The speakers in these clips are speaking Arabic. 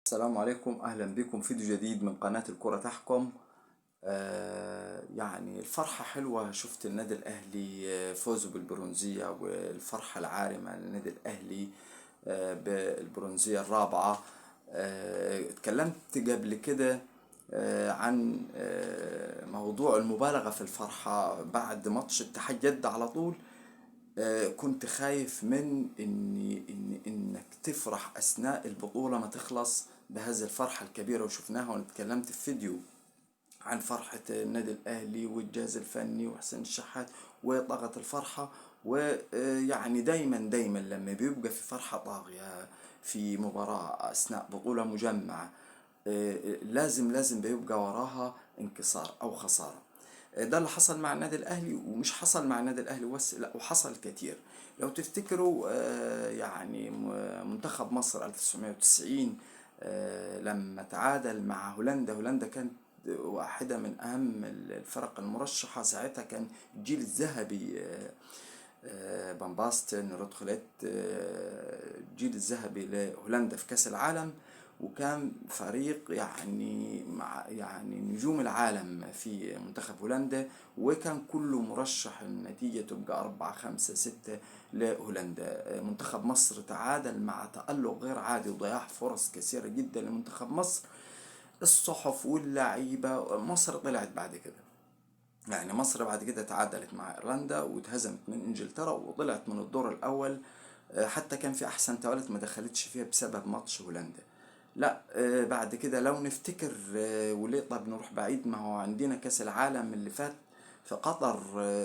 السلام عليكم، أهلا بكم فيديو جديد من قناة الكرة تحكم. يعني الفرحة حلوة. شفت النادي الأهلي فوزه بالبرونزية، والفرحة العارمة للنادي الأهلي بالبرونزية الرابعة. اتكلمت قبل كده عن موضوع المبالغة في الفرحة بعد ماتش اتحاد جدة على طول. كنت خايف من انك تفرح اثناء البطولة ما تخلص بهذه الفرحة الكبيرة، وشفناها واتكلمت في فيديو عن فرحة النادي الاهلي والجهاز الفني وحسين الشحات وطاقة الفرحة. ويعني دايما لما بيبقى في فرحة طاغية في مباراة اثناء بطولة مجمعة، لازم بيبقى وراها انكسار او خسارة. ده اللي حصل مع النادي الاهلي، ومش حصل مع النادي الاهلي بس، لا وحصل كتير. لو تفتكروا يعني منتخب مصر 1990 لما تعادل مع هولندا. هولندا كانت واحدة من أهم الفرق المرشحة ساعتها، كان الجيل الذهبي، فان باستن، رود خليت، الجيل الذهبي لهولندا في كأس العالم. وكان فريق يعني مع يعني نجوم العالم في منتخب هولندا، وكان كله مرشح النتيجة تبقى 4-5-6 لهولندا. منتخب مصر تعادل مع تألق غير عادي وضياع فرص كثيرة جدا لمنتخب مصر. الصحف واللعيبة، مصر طلعت بعد كده، يعني مصر بعد كده تعادلت مع ايرلندا واتهزمت من انجلترا وطلعت من الدور الاول. حتى كان في احسن توالت ما دخلتش فيها بسبب ماتش هولندا. لا، بعد كده لو نفتكر، وليه طب نروح بعيد، ما هو عندنا كاس العالم اللي فات في قطر.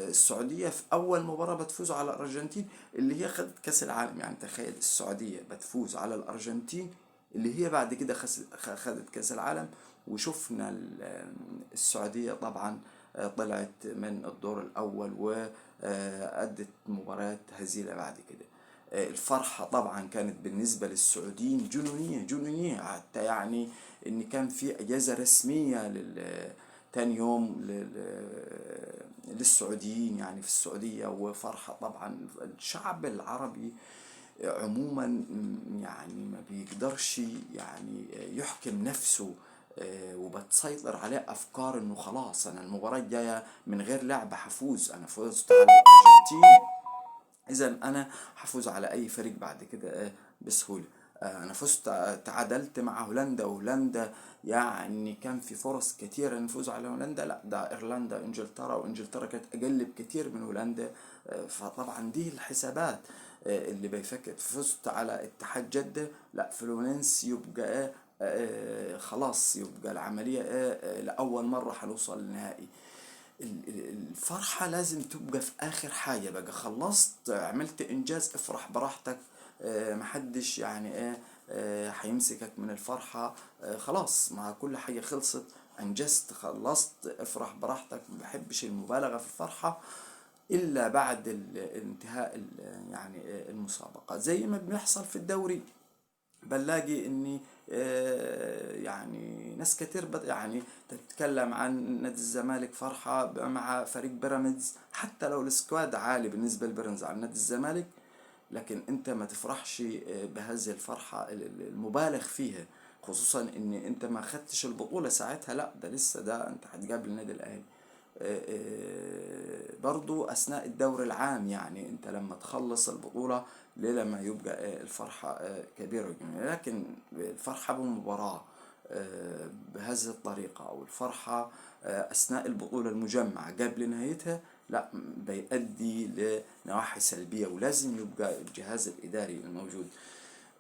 السعودية في أول مباراة بتفوز على الأرجنتين اللي هي خدت كأس العالم. يعني تخيل السعودية بتفوز على الأرجنتين اللي هي بعد كده خدت كأس العالم. وشفنا السعودية طبعا طلعت من الدور الأول وأدت مباراة هزيلة بعد كده. الفرحة طبعا كانت بالنسبة للسعوديين جنونية حتى، يعني إن كان في أجازة رسمية تاني يوم للسعوديين، يعني في السعودية. وفرحة طبعا الشعب العربي عموما، يعني ما بيقدرش يعني يحكم نفسه. وبتسيطر عليه افكار انه خلاص انا المباراة الجاية من غير لعبة حفوز. انا فزت على الارجنتين، اذا انا حفوز على اي فريق بعد كده بسهولة. انا فزت، تعادلت مع هولندا، وهولندا يعني كان في فرص كتيرة نفوز على هولندا. لا، ده ايرلندا انجلترا، وانجلترا كانت اقل بكتير من هولندا. فطبعا دي الحسابات اللي بيفكر. فزت على اتحاد جدة، لا فلورنس يبقى خلاص يبقى العملية لأول مرة هنوصل للنهائي. الفرحة لازم تبقى في آخر حاجة، بقى خلصت عملت إنجاز افرح براحتك. محدش يعني هيمسكك من الفرحة. خلاص، مع كل حاجة خلصت، أنجزت، خلصت، افرح براحتك. ما بحبش المبالغة في الفرحة إلا بعد انتهاء يعني المسابقة، زي ما بيحصل في الدوري. بنلاقي اني يعني ناس كتير يعني تتكلم عن نادي الزمالك فرحة مع فريق بيراميدز، حتى لو السكواد عالي بالنسبة لبيراميدز عن نادي الزمالك، لكن انت ما تفرحش بهذه الفرحة المبالغ فيها. خصوصا ان انت ما خدتش البطولة ساعتها، لا ده لسه، ده انت هتقابل النادي الاهلي برضو اثناء الدور العام. يعني انت لما تخلص البطولة ليه لما يبقى الفرحة كبيرة جدا. لكن الفرحة بالمباراة بهذه الطريقة، او الفرحة اثناء البطولة المجمعة قبل نهايتها، لا بيؤدي لنواحي سلبية. ولازم يبقى الجهاز الإداري الموجود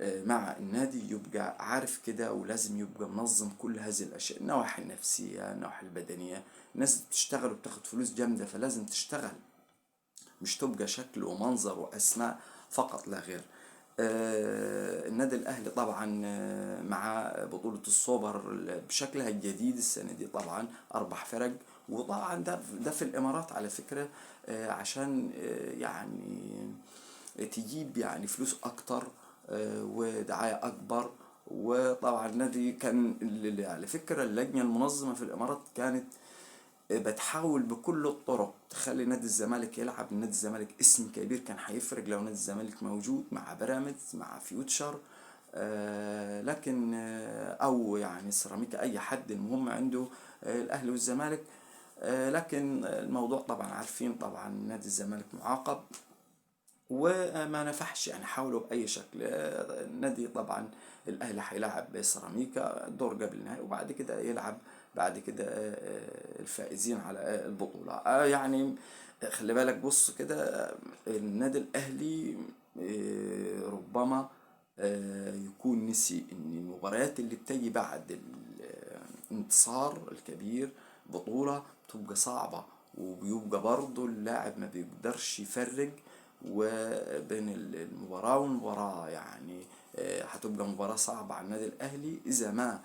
مع النادي يبقى عارف كده، ولازم يبقى منظم كل هذه الأشياء، النواحي النفسية، النواحي البدنية. الناس بتشتغل وبتاخد فلوس جامدة، فلازم تشتغل، مش تبقى شكل ومنظر وأسماء فقط لا غير. النادي الأهلي طبعا مع بطولة السوبر بشكلها الجديد السنة دي، طبعا أربع فرق. وطبعا ده في الإمارات على فكرة، عشان يعني تجيب يعني فلوس أكتر ودعاية أكبر. وطبعا النادي كان على فكرة اللجنة المنظمة في الإمارات كانت بتحاول بكل الطرق تخلي نادي الزمالك يلعب. نادي الزمالك اسم كبير، كان هيفرق لو نادي الزمالك موجود مع بيراميدز مع فيوتشر. لكن او يعني سيراميكا اي حد المهم عنده الاهلي والزمالك. لكن الموضوع طبعا عارفين طبعا نادي الزمالك معاقب وما نفعش، يعني حاولوا بأي شكل. النادي طبعا الأهلي هيلاعب سيراميكا الدور قبل النهائي، وبعد كده يلعب بعد كده الفائزين على البطولة. يعني خلي بالك بص كده، النادي الأهلي ربما يكون نسي إن المباريات اللي بتجي بعد الانتصار الكبير بطولة بتبقى صعبة، وبيبقى برضه اللاعب ما بيقدرش يفرق وبين المباراة والمباراة. يعني هتبقى مباراة صعبة على النادي الأهلي إذا ما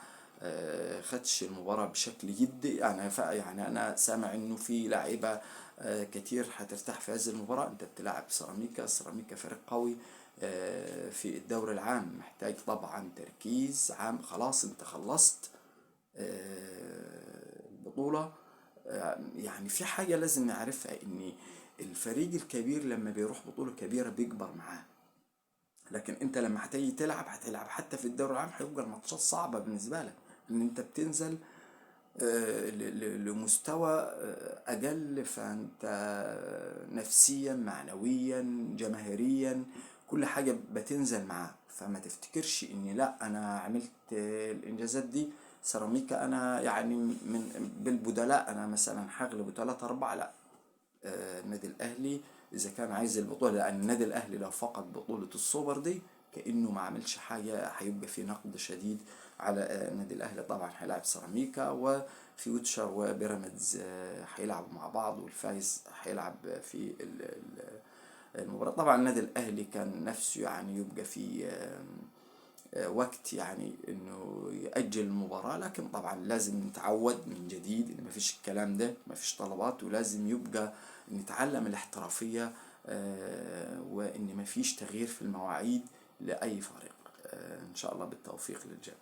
خدش المباراة بشكل جدي. يعني أنا سامع إنه في لاعيبة كتير هترتاح في هذه المباراة. أنت بتلعب سيراميكا، سيراميكا فريق قوي في الدوري العام، محتاج طبعا تركيز عام. خلاص أنت خلصت البطولة. يعني في حاجة لازم نعرفها، إن الفريق الكبير لما بيروح بطولة كبيرة بيكبر معاه، لكن انت لما هتيجي تلعب هتلعب حتى في الدوري العام هيبقى الماتشات صعبة بالنسبة لك، ان انت بتنزل لمستوى اقل. فانت نفسيا معنويا جماهيريا كل حاجة بتنزل معاك. فما تفتكرش اني لا انا عملت الانجازات دي سيراميكا انا يعني من بالبدلاء انا مثلا هغلبه 3-4. لا، النادي الاهلي اذا كان عايز البطوله، لان النادي الاهلي لو فقد بطوله السوبر دي كانه ما عملش حاجه، هيبقى في نقد شديد على النادي الاهلي. طبعا هيلعب سيراميكا وفيوتشر وبيراميدز هيلعبوا مع بعض، والفايز هيلعب في المباراة. طبعا النادي الأهلي كان نفسه يعني يبقى في وقت يعني انه يأجل المباراة، لكن طبعا لازم نتعود من جديد ان مفيش الكلام ده، مفيش طلبات، ولازم يبقى نتعلم الاحترافية وان مفيش تغيير في المواعيد لأي فريق. ان شاء الله بالتوفيق للجميع.